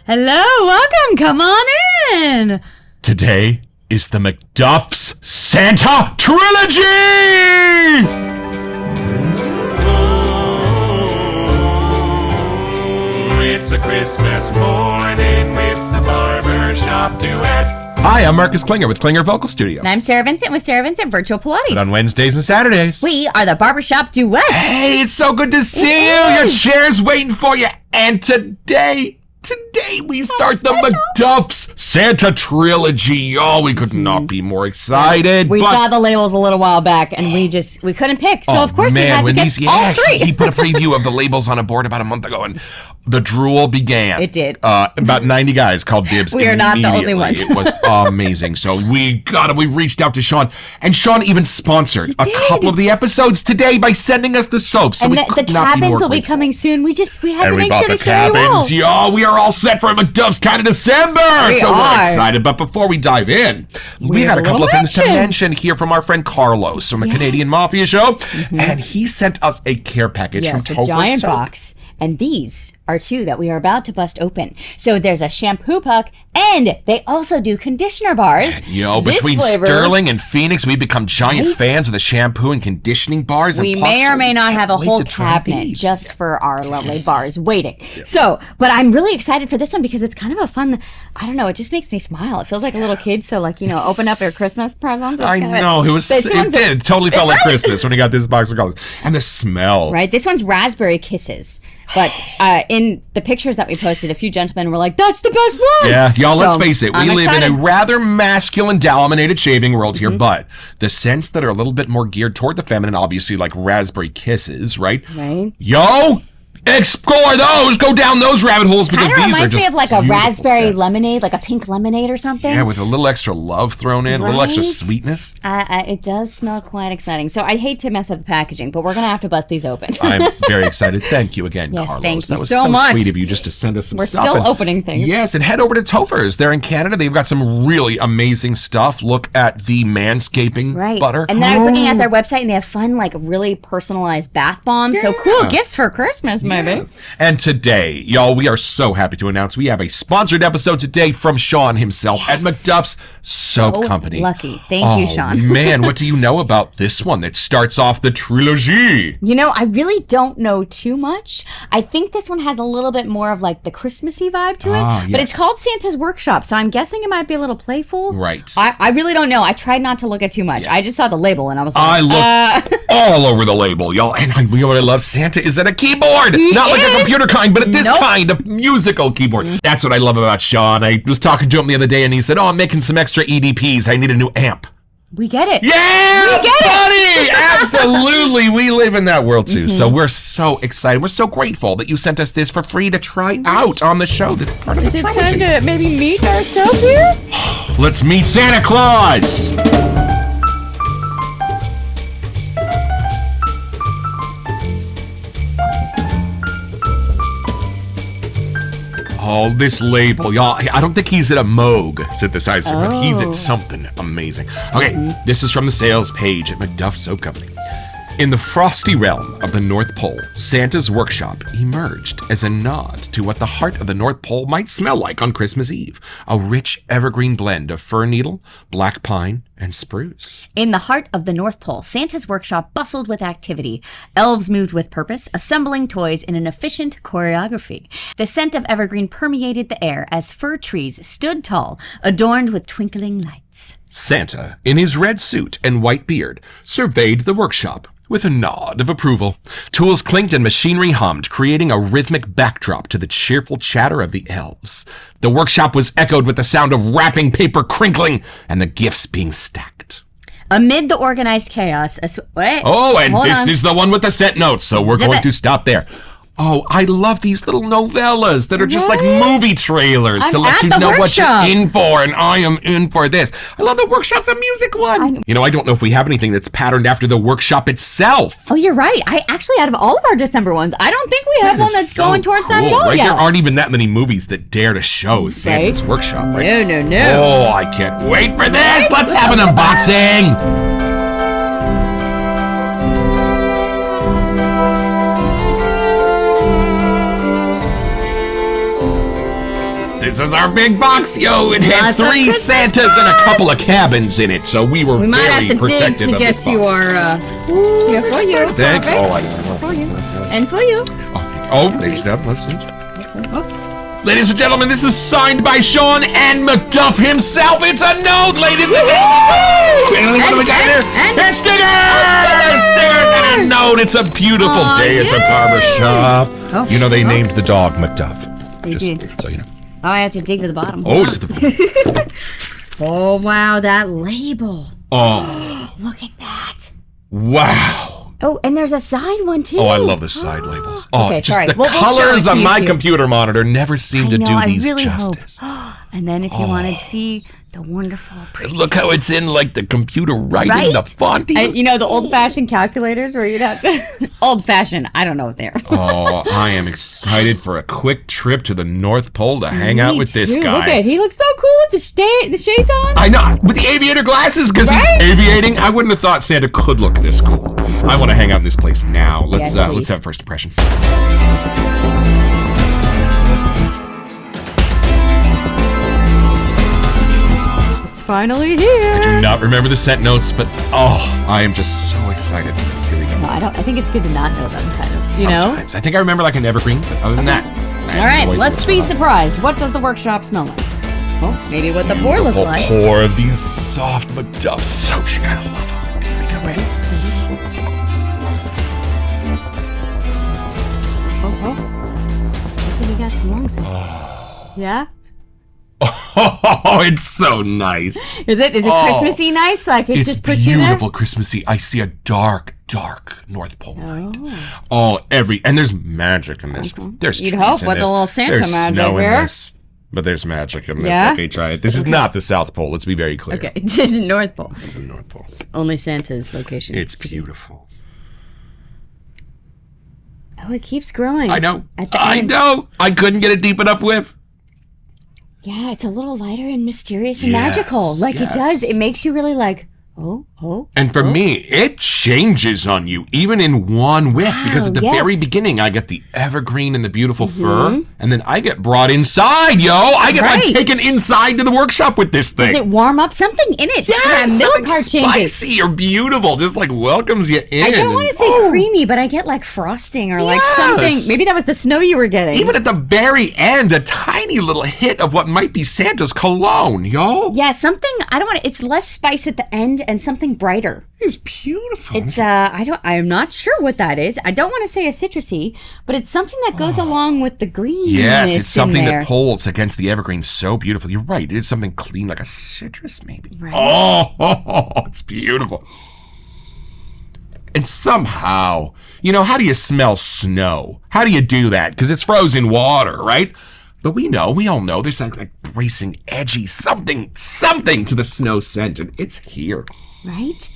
Hello, welcome, come on in. Today is the MacDuffs Santa Trilogy! It's a Christmas morning with the Barbershop Duet. Hi, I'm Marcus Klinger with Klinger Vocal Studio. And I'm Sarah Vincent with Sarah Vincent Virtual Pilates. And on Wednesdays and Saturdays. We are the Barbershop Duet. Hey, it's so good to see you. Your chair's waiting for you. And today we start the MacDuffs Santa Trilogy. Oh, we could not be more excited. We saw the labels a little while back, and we couldn't pick. So, of course, we had to get all three. He put a preview of the labels on a board about a month ago, and the drool began. It did. About 90 guys called dibs. We are not the only ones. It was amazing. So we reached out to Sean, and Sean even sponsored a couple of the episodes today by sending us the soaps. So and we the cabins will be coming soon. We had to make sure to show you all. Yo, we are all set for MacDuffs kind of December. We're excited. But before we dive in, we got a couple of things to mention here from our friend Carlos from a Canadian Mafia show. Mm-hmm. And he sent us a care package from Topher a giant Soap. box. And these are two that we are about to bust open. So there's a shampoo puck, and they also do conditioner bars. And, between Sterling and Phoenix, we've become giant fans of the shampoo and conditioning bars. We may or may not have a whole cabinet just for our lovely bars waiting. Yeah. So, but I'm really excited for this one because it's kind of a fun, I don't know, it just makes me smile. It feels like a little kid. So open up your Christmas presents. I know, it totally felt like Christmas when we got this box of colors. And the smell. Right, this one's Raspberry Kisses. But in the pictures that we posted, a few gentlemen were like, that's the best one! Yeah, y'all, let's face it. We live in a rather masculine-dominated shaving world here, but the scents that are a little bit more geared toward the feminine, obviously like Raspberry Kisses, right? Right. Yo! Explore those, go down those rabbit holes because these are just reminds me of like a raspberry scents. lemonade, like a pink lemonade or something. Yeah, with a little extra love thrown in, a little extra sweetness. It does smell quite exciting. So I hate to mess up the packaging, but we're going to have to bust these open. I'm very excited. Thank you again, yes, Carlos. Thank you that was so much. Sweet of you just to send us some stuff. We're still opening things. Yes, and head over to Topher's. They're in Canada. They've got some really amazing stuff. Look at the manscaping butter. And then I was looking at their website, and they have fun, like really personalized bath bombs. Yeah. So cool gifts for Christmas, maybe. Yeah. And today, y'all, we are so happy to announce we have a sponsored episode today from Sean himself at MacDuffs Soap Company. Lucky. Thank you, Sean. Man, what do you know about this one that starts off the trilogy? I really don't know too much. I think this one has a little bit more of like the Christmassy vibe to it. Yes. But it's called Santa's Workshop, so I'm guessing it might be a little playful. Right. I really don't know. I tried not to look at too much. Yeah. I just saw the label and I was like, I looked all over the label, y'all. And what I love, Santa is at a keyboard. Not like a computer kind, but this kind of musical keyboard. That's what I love about Sean. I was talking to him the other day and he said, I'm making some extra EDPs. I need a new amp. We get it. Yeah, we get buddy! Absolutely. We live in that world too. So we're so excited. We're so grateful that you sent us this for free to try out on the show. This part of the trilogy. Is it time to maybe meet ourselves here? Let's meet Santa Claus. Oh, this label, y'all. I don't think he's at a Moog synthesizer, but he's at something amazing. Okay, this is from the sales page at MacDuffs Soap Company. In the frosty realm of the North Pole, Santa's workshop emerged as a nod to what the heart of the North Pole might smell like on Christmas Eve. A rich evergreen blend of fir needle, black pine, and spruce. In the heart of the North Pole, Santa's workshop bustled with activity. Elves moved with purpose, assembling toys in an efficient choreography. The scent of evergreen permeated the air as fir trees stood tall, adorned with twinkling lights. Santa, in his red suit and white beard, surveyed the workshop with a nod of approval. Tools clinked and machinery hummed, creating a rhythmic backdrop to the cheerful chatter of the elves. The workshop was echoed with the sound of wrapping paper crinkling and the gifts being stacked. Amid the organized chaos, this is the one with the set notes, so we're going to stop there. Oh, I love these little novellas that are just like movie trailers to let you know what you're in for, and I am in for this. I love the Workshop's a music one. I don't know if we have anything that's patterned after the Workshop itself. Oh, you're right. I actually, out of all of our December ones, I don't think we have one that's going towards that at all. Right? There aren't even that many movies that dare to show Santa's Workshop. Right? No. Oh, I can't wait for this. Let's have an unboxing. This is our big box, yo. It had Lots of 3 Christmas Santas and a couple of cabins in it, so we were We might very have to dig protective to of get this you box. our, here for you. Thank you. Perfect. For you. And for you. Oh, ladies and gentlemen, let's see. Ladies and gentlemen, this is signed by Sean and MacDuff himself. It's a note, ladies and gentlemen. What do we got here? It's stickers! Stickers and a note. It's a beautiful day at the barbershop. Oh, You know, they named the dog MacDuff. They did. So you know. Oh, I have to dig to the bottom. Oh, it's at the Oh, wow, that label. Oh, Look at that. wow. Oh, and there's a side one, too. Oh, I love the side labels. Oh, Okay, just sorry. the We'll show it colors to on you, my too. computer monitor never seem to do I these really justice. hope. And then if you wanted to see the wonderful pretty Look how it's in like the computer writing, Right? the font. You know, the old-fashioned calculators where you'd have to... old-fashioned. I don't know what they're. Oh, I am excited for a quick trip to the North Pole to hang out with this Dude, guy. Look at he looks so cool with the shades on. I know, with the aviator glasses, because Right? he's aviating. I wouldn't have thought Santa could look this cool. I want to hang out in this place now. Let's Yes, let's please. have first impression. It's finally here. Do not remember the scent notes, but I am just so excited for this. Here we go. No, I think it's good to not know them, kind of. You know. Sometimes. I think I remember like an evergreen, but other than that. All right, let's be surprised. What does the workshop smell like? Oh, maybe what the pour looks like. Pour of these soft MacDuffs. So you're gonna love them. Here we go. Ready? I think you got some lungs there. Yeah? Oh, it's so nice. Is it Christmassy nice? Like it It's just puts you there? beautiful Christmassy. I see a dark North Pole night. Oh, and there's magic in this. There's You'd trees hope in with the this. little Santa there's magic snow in here. this, but there's magic in this. Yeah? Okay, try it. This is not the South Pole. Let's be very clear. Okay, North Pole. This is the North Pole. Only Santa's location. It's beautiful. Oh, it keeps growing. I know. At the I end. know. I couldn't get a deep enough whiff. Yeah, it's a little lighter and mysterious and Yes, magical. Like it does. yes. It makes you really like, oh. And for me, it changes on you, even in one whiff, because at the yes. very beginning, I get the evergreen and the beautiful fur, and then I get brought inside, yo. I get like Right. taken inside to the workshop with this thing. Does it warm up something in it? Yes, that milk something part changes. spicy or beautiful, just like welcomes you in. I don't want to and- say creamy, but I get like frosting or like something. Yes. Maybe that was the snow you were getting. Even at the very end, a tiny little hit of what might be Santa's cologne, yo. yeah, something. I don't want to. It's less spice at the end and something brighter. It's beautiful. It's I'm not sure what that is. I don't want to say a citrusy, but it's something that goes along with the green. Yes, it's something there. that pulls against the evergreen so beautiful. You're right. It is something clean, like a citrus, maybe. Right. Oh, it's beautiful. And somehow, how do you smell snow? How do you do that? Because it's frozen water, right? But we all know there's like bracing, edgy, something to the snow scent, and it's here. Right?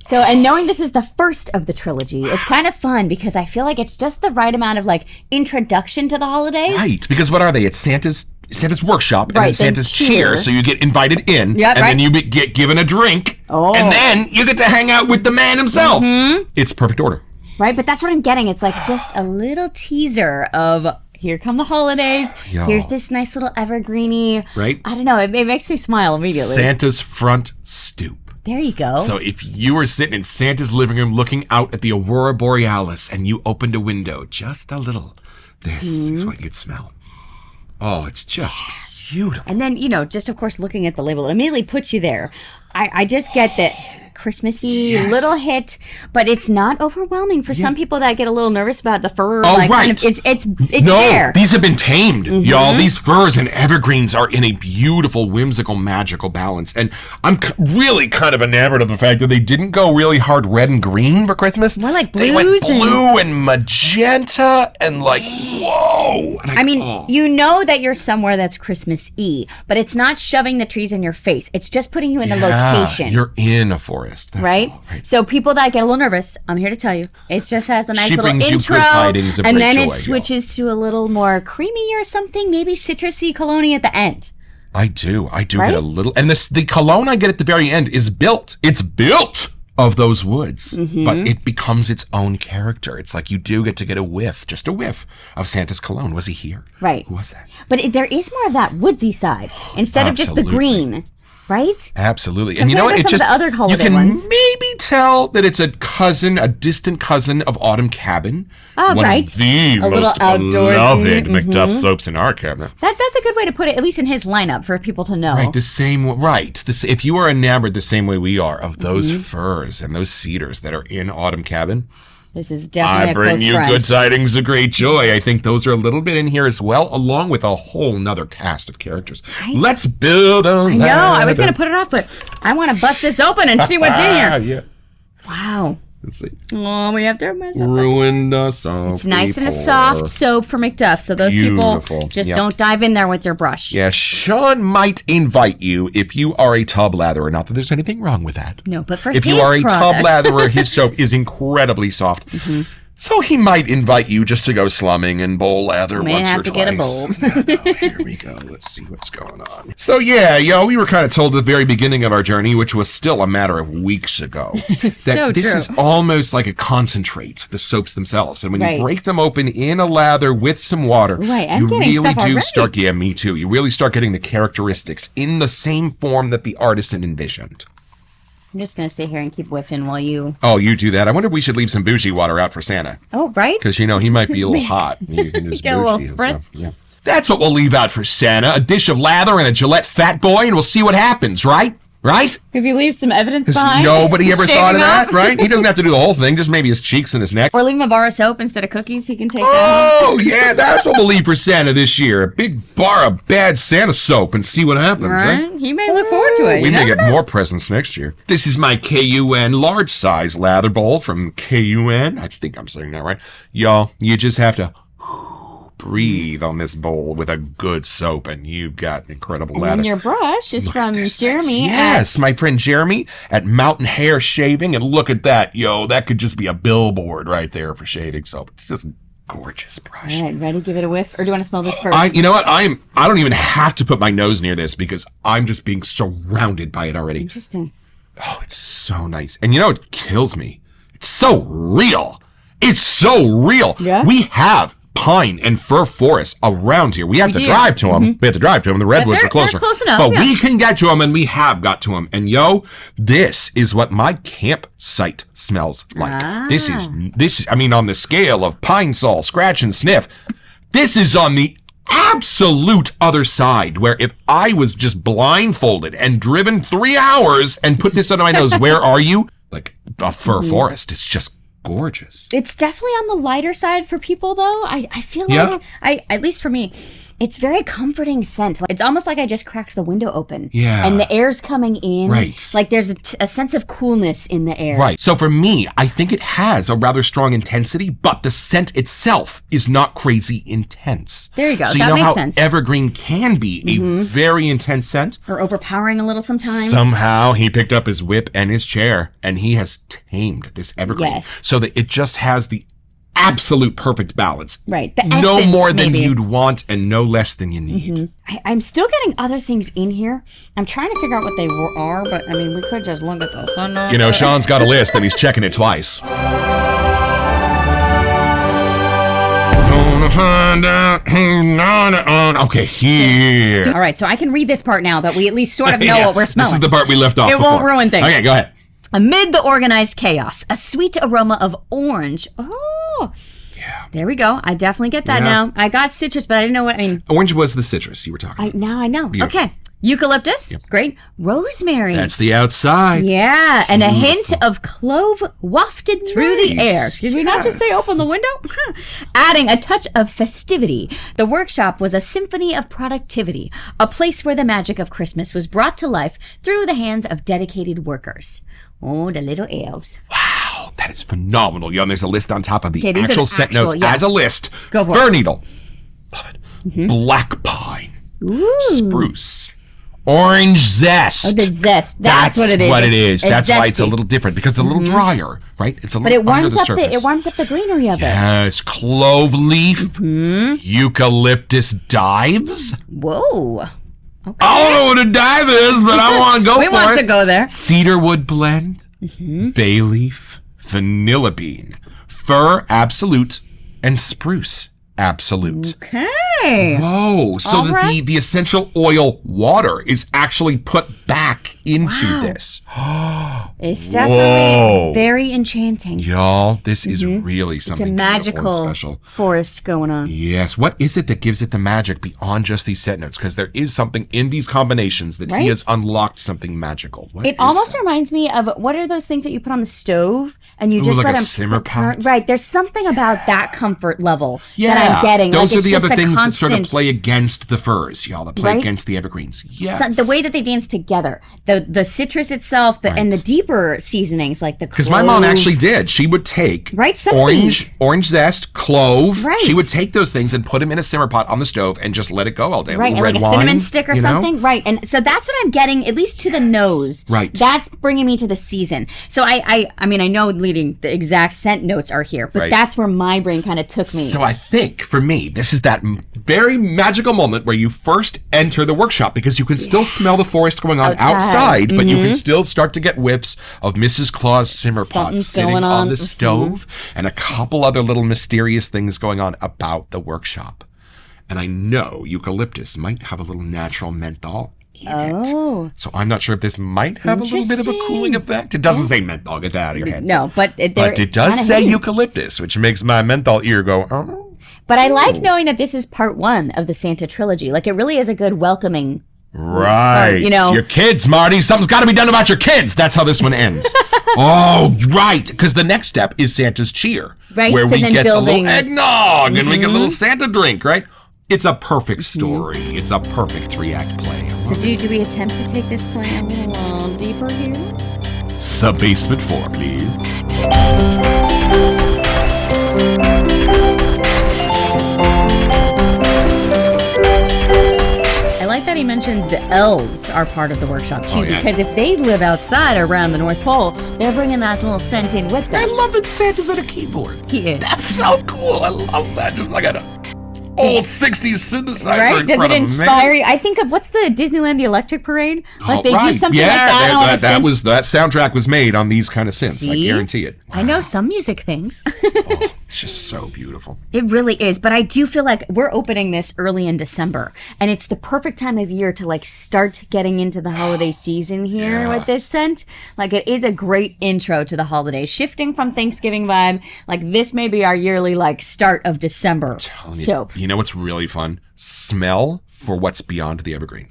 So, and knowing this is the first of the trilogy is kind of fun because I feel like it's just the right amount of like introduction to the holidays. Right, because what are they? It's Santa's workshop and Right, then then Santa's cheer. cheer. So you get invited in, Yep, and right. then you get given a drink, Oh. and then you get to hang out with the man himself. It's perfect order. Right? But that's what I'm getting. It's like just a little teaser of here come the holidays. Yo. Here's this nice little evergreeny. Right. I don't know. It makes me smile immediately. Santa's front stoop. There you go. So if you were sitting in Santa's living room looking out at the Aurora Borealis and you opened a window just a little, this is what you'd smell. Oh, it's just beautiful. And then, just of course looking at the label, it immediately puts you there. I just get that Christmassy Yes. little hit, but it's not overwhelming for some people that get a little nervous about the fur. Oh, like, right. kind of- it's No, there. these have been tamed, y'all. These furs and evergreens are in a beautiful, whimsical, magical balance. And I'm really kind of enamored of the fact that they didn't go really hard red and green for Christmas. More like They went blues and- blue and magenta and like, whoa. And I mean, you know that you're somewhere that's Christmas-y, but it's not shoving the trees in your face. It's just putting you in a location. You're in a forest. That's Right? all, right? So people that get a little nervous, I'm here to tell you, it just has a nice She little brings you intro, good tidings of and great then joy, it yo. switches to a little more creamy or something, maybe citrusy cologne at the end. I do Right? get a little, and the cologne I get at the very end is built. It's built of those woods, but it becomes its own character. It's like you do get a whiff, just a whiff of Santa's cologne. Was he here? Right. Who was that? But there is more of that woodsy side instead of just the green, right? Absolutely. And you know what? Compared to some of the other holiday you can ones. maybe tell that it's a distant cousin of Autumn Cabin. Oh, one right. of the A little most outdoorsy. beloved MacDuff soaps in our cabinet. That's a good way to put it, at least in his lineup, for people to know. Right, if you are enamored the same way we are of those firs and those cedars that are in Autumn Cabin, This is definitely I a bring close you friend. good tidings of great joy. I think those are a little bit in here as well, along with a whole nother cast of characters. Right? Let's build a I know, I was going to put it off, but I want to bust this open and see what's in here. Yeah. Wow. Let's see. Oh, we have to mess up. Ruined us all. It's nice and a soft soap for MacDuffs, so those Beautiful. people just Yep. don't dive in there with your brush. Yeah, Sean might invite you if you are a tub latherer. Not that there's anything wrong with that. No, but for If his you are a product. tub latherer, his soap is incredibly soft. So he might invite you just to go slumming and bowl lather May once have or to twice. get a bowl. Yeah, no, here we go. Let's see what's going on. So yeah, we were kind of told at the very beginning of our journey, which was still a matter of weeks ago, that so this true. is almost like a concentrate, the soaps themselves. And when Right. you break them open in a lather with some water, Right, I'm you getting really stuff do already. start, yeah, me too. You really start getting the characteristics in the same form that the artisan envisioned. I'm just going to sit here and keep whiffing while you... Oh, you do that. I wonder if we should leave some bougie water out for Santa. Oh, right? Because, he might be a little hot. You can just Get a little bougie, spritz. yeah. That's what we'll leave out for Santa. A dish of lather and a Gillette Fat Boy, and we'll see what happens, right? Right? If you leave some evidence Because behind... nobody ever shaving thought of that, off. right? He doesn't have to do the whole thing, just maybe his cheeks and his neck. Or leave him a bar of soap instead of cookies. He can take that home. Oh, yeah, that's what we'll leave for Santa this year. A big bar of bad Santa soap and see what happens, right? Right? He may look forward to it. We you may never get know. more presents next year. This is my KUN large size lather bowl from KUN. I think I'm saying that right. Y'all, you just have to breathe on this bowl with a good soap and you've got incredible lather. And your brush is from Jeremy. Yes, my friend Jeremy at Mountain Hair Shaving. And look at that, that could just be a billboard right there for shaving soap. It's just gorgeous brush. All right, ready? Give it a whiff? Or do you want to smell this first? You know what? I don't even have to put my nose near this because I'm just being surrounded by it already. Interesting. Oh, it's so nice. And it kills me. It's so real. It's so real. Yeah? We have pine and fir forests around here. We have to do. drive to them. We have to drive to them. The redwoods they're are closer. close enough, But yeah. we can get to them, and we have got to them. And this is what my campsite smells like. This is. I mean, on the scale of pine sol, scratch and sniff, this is on the absolute other side, where if I was just blindfolded and driven 3 hours and put this under my nose, where are you? Like a fir forest. It's just gorgeous. It's definitely on the lighter side for people, though. I feel Yeah. like, at least for me, it's very comforting scent. It's almost like I just cracked the window open. Yeah. And the air's coming in. Right. Like there's a sense of coolness in the air. Right. So for me, I think it has a rather strong intensity, but the scent itself is not crazy intense. There you go. So you That know makes how sense. evergreen can be a very intense scent? Or overpowering a little sometimes. Somehow he picked up his whip and his chair and he has tamed this evergreen Yes. so that it just has the absolute perfect balance. Right. The No essence, more than maybe. you'd want and no less than you need. I'm still getting other things in here. I'm trying to figure out what they are, but I mean, we could just look at this. You know, Sean's got a list and he's checking it twice. Gonna find out who's on. Okay, here. All right, so I can read this part now that we at least sort of know Yeah, what we're smelling. This is the part we left off It before. won't ruin things. Okay, go ahead. Amid the organized chaos, a sweet aroma of orange. Oh, Yeah. there we go. I definitely get that Yeah. now. I got citrus, but I didn't know what I mean. Orange was the citrus you were talking about. Now I know. Beautiful. Okay, eucalyptus. Great. Rosemary. That's the outside. Yeah, and a hint of clove wafted through the air. Nice. Did we not just say Yes. open the window? Adding a touch of festivity. The workshop was a symphony of productivity, a place where the magic of Christmas was brought to life through the hands of dedicated workers. Oh, the little elves. Wow, that is phenomenal. Yo, and there's a list on top of the Okay, these are actual the scent actual, notes yeah. as a list. Go for Fir it. needle. Love it. Black pine. Ooh. Spruce. Orange zest. Oh, the zest. That's what it is. It's That's why it's a zesty. little different because it's a little drier, right? It's a But little it warms under the up surface. it warms up the greenery of it. Yes, clove leaf, eucalyptus dives. Whoa. Okay. I don't know what a dive is, but I want to go we for want it. to go there. Cedarwood blend, bay leaf, vanilla bean, fir absolute, and spruce absolute. Okay. Whoa. So All right. the essential oil water is actually put back into this. It's definitely Whoa. very enchanting. Y'all, this is really It's something a beautiful and magical special. forest going on. Yes. What is it that gives it the magic beyond just these scent notes? Because there is something in these combinations that Right? he has unlocked something magical. What It is almost that? reminds me of what are those things that you put on the stove and you Ooh, just like let a them simmer pot? Right. There's something about that comfort level Yeah. that I'm getting. Those like, are it's the just other a things that sort of constant- play against the firs, y'all, that play Right? against the evergreens. Yes. The way that they dance together, the citrus itself, and the deeper seasonings like the Because my mom actually did. She would take Right, some of these. orange zest, clove. Right. She would take those things and put them in a simmer pot on the stove and just let it go all day. right, and red like a wine, cinnamon stick or you know? something, right? And so that's what I'm getting, at least to the nose. Right. That's bringing me to the season. So I mean, I know leading the exact scent notes are here, but Right. that's where my brain kind of took me. So I think for me, this is that very magical moment where you first enter the workshop because you can still smell the forest going on outside, but you can still start to get whiffs of Mrs. Claus simmer pot Something's sitting going on on. the stove and a couple other little mysterious things going on about the workshop. And I know eucalyptus might have a little natural menthol in it. So I'm not sure if this might have a little bit of a cooling effect. It doesn't say menthol. Get that out of your head. No, but But it does say eucalyptus, which makes my menthol ear go, oh. But I like knowing that this is part one of the Santa trilogy. Like, it really is a good welcoming. Right. you know. Your kids, Marty. Something's got to be done about your kids. That's how this one ends. Oh, right. Because the next step is Santa's cheer. Right, Where so we then get building- a little eggnog and we get a little Santa drink, right? It's a perfect story. It's a perfect 3-act play. So do we attempt to take this plan a little deeper here? Sub-basement 4, please. I like that he mentioned the elves are part of the workshop too, Oh, yeah. because if they live outside around the North Pole, they're bringing that little scent in with I them. love that Santa's at a keyboard. He is. That's so cool. I love that. Just like an old 60s synthesizer Right? in Does front it of him, inspire man. you? I think of what's the Disneyland The Electric Parade? Like they do Right. something yeah, like that. all of a that sudden. was that soundtrack was made on these kind of synths. I See? guarantee it. I know some music things. It's just so beautiful. It really is, but I do feel like we're opening this early in December, and it's the perfect time of year to like start getting into the holiday season here with this scent. Like it is a great intro to the holidays, shifting from Thanksgiving vibe. Like this may be our yearly like start of December. So You know what's really fun? Smell for what's beyond the evergreen.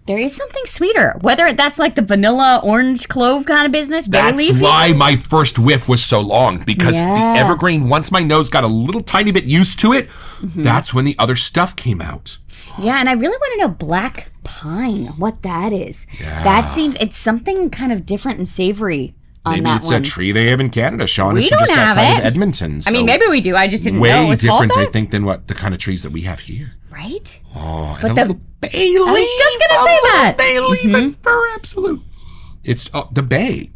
there is something sweeter, whether that's like the vanilla orange clove kind of business, bay That's leafy. why my first whiff was so long, because Yeah. the evergreen, once my nose got a little tiny bit used to it, that's when the other stuff came out. Yeah, and I really want to know black pine, what that is. Yeah. That seems it's something kind of different and savory on Maybe that it's one. a tree they have in Canada, Sean. We It's from don't just have outside it. of Edmonton. I mean, so maybe we do. I just didn't know way it was called different, I that. think, than what the kind of trees that we have here. Right? Oh, and But a the- little bay leaf. I was just gonna say a little that. Bay leaf and fir absolute. It's the bay.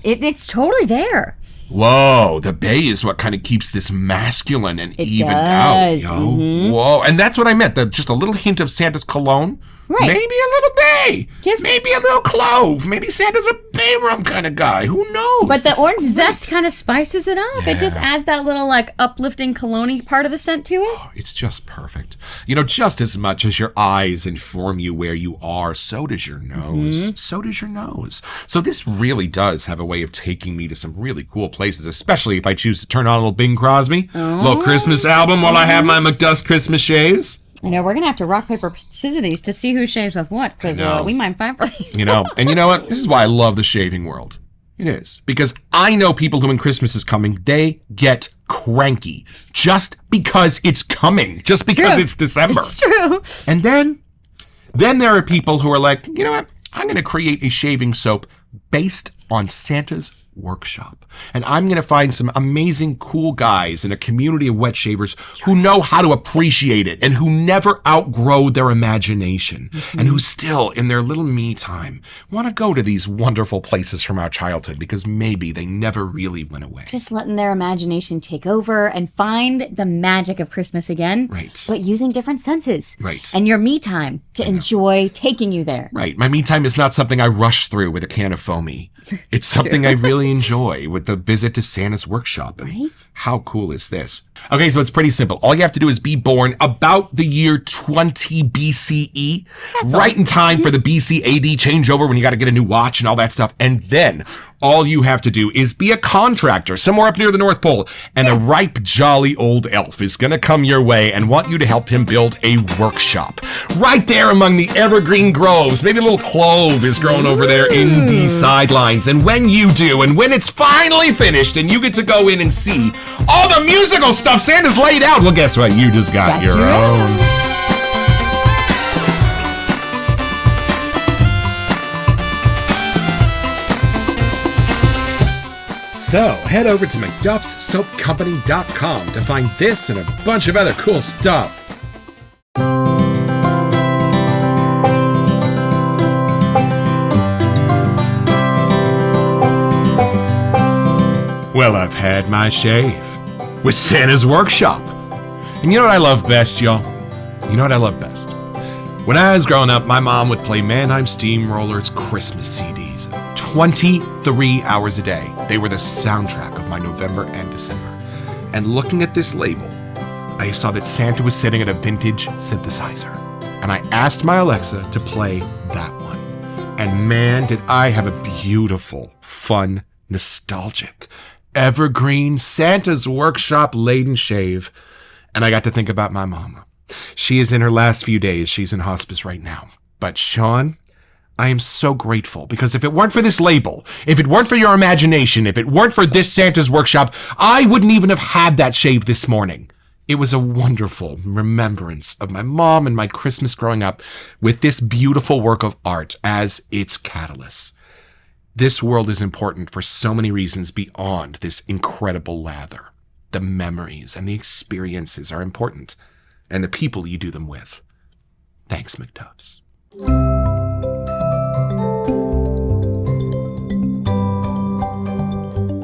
It's totally there. Whoa, the bay is what kind of keeps this masculine and It even does, out. Yo. Whoa, and that's what I meant. Just a little hint of Santa's cologne. Right. Maybe a little bay. Just- maybe a little clove. Maybe Santa's a bay rum kind of guy. Who knows? But the This is orange great. zest kind of spices it up. It just Yeah. adds that little like uplifting cologne part of the scent to it. It's just perfect. You know, just as much as your eyes inform you where you are, so does your nose. So does your nose. So this really does have a way of taking me to some really cool places, especially if I choose to turn on a little Bing Crosby, little Christmas album while I have my MacDuffs Christmas shaves. I know we're gonna have to rock paper scissors these to see who shaves with what, because I know. we might fight for these. You know, and you know what? This is why I love the shaving world. It is. Because I know people who, when Christmas is coming, they get cranky just because it's coming, just because True. it's December. It's true. And then there are people who are like, you know what? I'm going to create a shaving soap based on Santa's Workshop. And I'm going to find some amazing, cool guys in a community of wet shavers who know how to appreciate it and who never outgrow their imagination and who still, in their little me time, want to go to these wonderful places from our childhood because maybe they never really went away. Just letting their imagination take over and find the magic of Christmas again. Right. But using different senses. Right. And your me time to enjoy taking you there. Right. My me time is not something I rush through with a can of foamy. It's something I really enjoy with the visit to Santa's workshop. And Right. how cool is this? Okay, so it's pretty simple. All you have to do is be born about the year 20 BCE, right in time for the BC AD changeover when you got to get a new watch and all that stuff. And then all you have to do is be a contractor somewhere up near the North Pole, and a ripe, jolly old elf is going to come your way and want you to help him build a workshop. Right there among the evergreen groves. Maybe a little clove is growing over there in the sidelines. And when you do, and when it's finally finished and you get to go in and see all the musical stuff Santa's laid out, well, guess what? You just got your own. So, head over to MacDuffsSoapCompany.com to find this and a bunch of other cool stuff. Well, I've had my shave with Santa's workshop. And you know what I love best, y'all? You know what I love best? When I was growing up, my mom would play Mannheim Steamroller's Christmas CDs 23 hours a day. They were the soundtrack of my November and December. And looking at this label, I saw that Santa was sitting at a vintage synthesizer. And I asked my Alexa to play that one. And man, did I have a beautiful, fun, nostalgic, evergreen Santa's workshop laden shave. And I got to think about my mama. She is in her last few days. She's in hospice right now. But Sean, I am so grateful because if it weren't for this label, if it weren't for your imagination, if it weren't for this Santa's workshop, I wouldn't even have had that shave this morning. It was a wonderful remembrance of my mom and my Christmas growing up with this beautiful work of art as its catalyst. This world is important for so many reasons beyond this incredible lather. The memories and the experiences are important, and the people you do them with. Thanks, MacDuffs.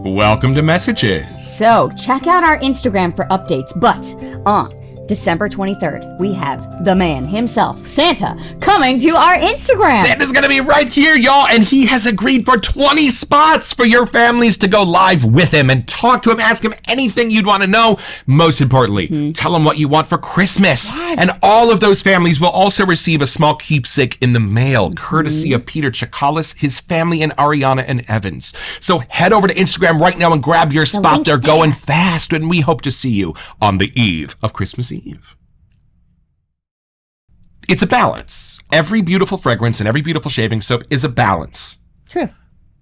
Welcome to Messages. So, check out our Instagram for updates, but on December 23rd, we have the man himself, Santa, coming to our Instagram. Santa's gonna be right here, y'all, and he has agreed for 20 spots for your families to go live with him and talk to him, ask him anything you'd want to know. Most importantly, tell him what you want for Christmas. Yes. And all of those families will also receive a small keepsake in the mail, courtesy of Peter Chikalis, his family, and Ariana and Evans. So head over to Instagram right now and grab your spot. link's They're there. going fast, and we hope to see you on the eve of Christmas Eve. It's a balance. Every beautiful fragrance and every beautiful shaving soap is a balance. True.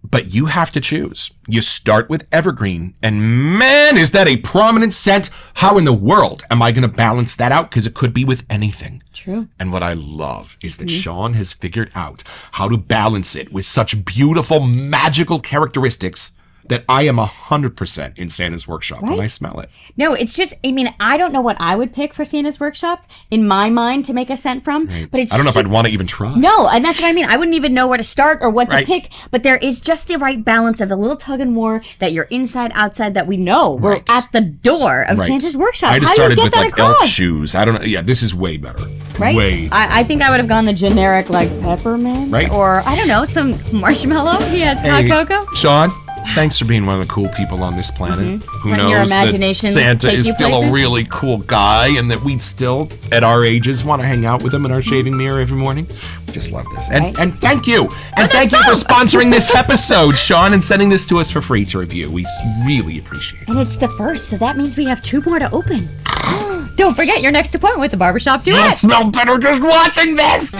But you have to choose. You start with evergreen, and man, is that a prominent scent. How in the world am I going to balance that out? Because it could be with anything. True. And what I love is that Sean has figured out how to balance it with such beautiful, magical characteristics that I am 100% in Santa's workshop when I smell it. No, it's just, I mean, I don't know what I would pick for Santa's workshop in my mind to make a scent from, but it's I don't know if I'd want to even try. No, and that's what I mean. I wouldn't even know where to start or what to Right. pick, but there is just the right balance of a little tug and war that you're inside, outside, that we know we're Right. at the door of Right. Santa's workshop. I just How do you started get with that like across? elf shoes. I don't know. Yeah, this is way better. Right? Way. I think I would have gone the generic, like, peppermint. Right. Or, I don't know, some marshmallow. He has hot Hey, cocoa. Sean, thanks for being one of the cool people on this planet. Who Letting knows your that imagination Santa take is you still places? a really cool guy and that we still, at our ages, want to hang out with him in our shaving mirror every morning. We just love this. And, Right. and thank you. And thank you for sponsoring this episode, Sean, and sending this to us for free to review. We really appreciate it. And it's the first, so that means we have 2 more to open. Don't forget your next appointment with the Barbershop Duet. I smell better just watching this.